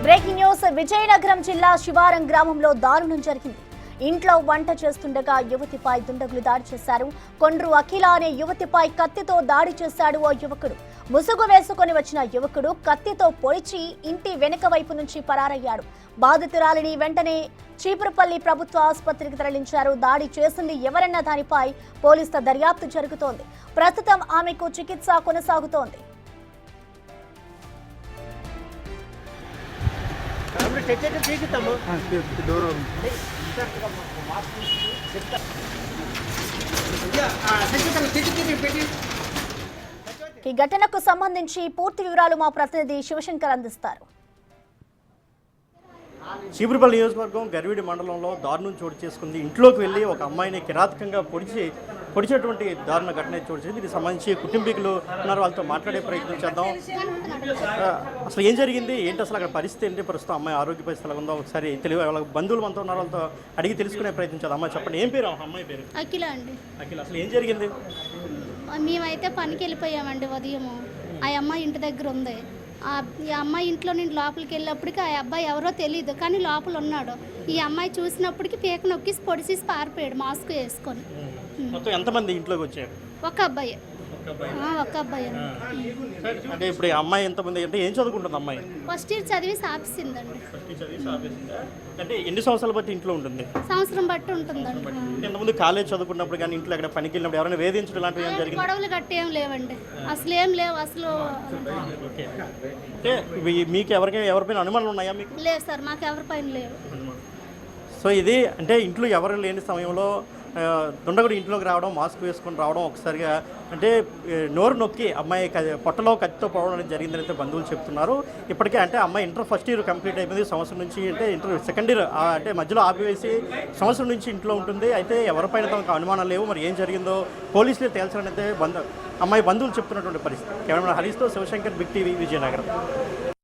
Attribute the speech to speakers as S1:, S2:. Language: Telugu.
S1: Breaking news. విజయనగరం జిల్లా శివారం గ్రామంలో దారుణం జరిగింది. ఇంట్లో వంట చేస్తుండగా యువతిపై దుండగులు దాడి చేశారు. కొండ్రు అఖిల అనే యువతిపై కత్తితో దాడి చేశాడు ఓ యువకుడు. ముసుగు వేసుకొని వచ్చిన యువకుడు కత్తితో పొడిచి ఇంటి వెనుక వైపు నుంచి పరారయ్యాడు. బాధితురాలిని వెంటనే చీపురుపల్లి ప్రభుత్వ ఆసుపత్రికి తరలించారు. దాడి చేసింది ఎవరన్న దానిపై పోలీసుల దర్యాప్తు జరుగుతోంది. ప్రస్తుతం ఆమెకు చికిత్స కొనసాగుతోంది. ఈ ఘటనకు సంబంధించి పూర్తి వివరాలు మా ప్రతినిధి శివశంకర్ అందిస్తారు.
S2: చీపురుపల్లి నియోజకవర్గం గర్విడి మండలంలో దారుణం చోటు చేసుకుంది. ఇంట్లోకి వెళ్ళి ఒక అమ్మాయిని కిరాతకంగా పొడిచేటువంటి దారుణ ఘటన చోటు చేసింది. దీనికి సంబంధించి కుటుంబీకులు ఉన్నారు, వాళ్ళతో మాట్లాడే ప్రయత్నం చేద్దాం. అసలు ఏం జరిగింది, ఏంటి అసలు అక్కడ పరిస్థితి ఏంటి, ప్రస్తుతం అమ్మాయి ఆరోగ్య పరిస్థితి ఎలా ఉందో ఒకసారి వాళ్ళ బంధువులు మనతో ఉన్నారు, వాళ్ళతో అడిగి తెలుసుకునే ప్రయత్నం చేద్దాం. అమ్మాయి చెప్పండి, ఏం పేరు అమ్మాయి పేరు?
S3: అఖిల అండి.
S2: అఖిల, అసలు ఏం జరిగింది?
S3: మేమైతే పనికి వెళ్ళిపోయామండి ఉదయము. ఆ అమ్మాయి ఇంటి దగ్గర ఉంది. ఈ అమ్మాయి ఇంట్లో నుండి లోపలికి వెళ్ళినప్పటికీ ఆ అబ్బాయి ఎవరో తెలియదు, కానీ లోపల ఉన్నాడు. ఈ అమ్మాయి చూసినప్పటికీ పీక నొక్కి పొడిసేసి పారిపోయాడు మాస్క్ వేసుకొని.
S2: ఎంతమంది ఇంట్లోకి వచ్చారు?
S3: ఒక అబ్బాయి. ఒక అబ్బాయి.
S2: అంటే ఇప్పుడు అమ్మాయి ఎంతమంది, అంటే ఏం చదువుకుంటుంది అమ్మాయి?
S3: ఫస్ట్ ఇయర్ చదివి ఆపేసిందండి.
S2: అంటే ఎన్ని సంవత్సరాల బట్టి ఇంట్లో ఉంటుంది?
S3: సంవత్సరం బట్టి ఉంటుందండి.
S2: ఇంతకుముందు కాలేజ్ చదువుకున్నప్పుడు కానీ ఇంట్లో ఎక్కడ పనికి వెళ్ళినప్పుడు ఎవరైనా వేధించడం లాంటివి ఏం జరిగింది?
S3: గొడవలు గట్టి ఏం లేవండి, అసలు ఏం లేవు అసలు.
S2: అంటే మీకు ఎవరిపైన అనుమానాలు ఉన్నాయా మీకు?
S3: లేదు సార్, మాకు ఎవరిపైన లేవు.
S2: సో ఇది అంటే ఇంట్లో ఎవరు లేని సమయంలో దుండగుడు ఇంట్లోకి రావడం, మాస్క్ వేసుకొని రావడం, ఒకసారిగా అంటే నోరు నొక్కి అమ్మాయి పొట్టలో కత్తితో పోవడం అనేది జరిగిందని అయితే బంధువులు చెప్తున్నారు. ఇప్పటికే అంటే అమ్మాయి ఇంటర్ ఫస్ట్ ఇయర్ కంప్లీట్ అయిపోయింది. సంవత్సరం నుంచి అంటే ఇంటర్ సెకండ్ ఇయర్ అంటే మధ్యలో ఆపివేసి సంవత్సరం నుంచి ఇంట్లో ఉంటుంది. అయితే ఎవరిపైన తమకు అనుమానాలు లేవు. మరి ఏం జరిగిందో పోలీసులే తేల్చాలని అయితే అమ్మాయి బంధువులు చెప్తున్నటువంటి పరిస్థితి. కెమెరా హరీష్తో శివశంకర్, బిగ్ టీవీ, విజయనగరం.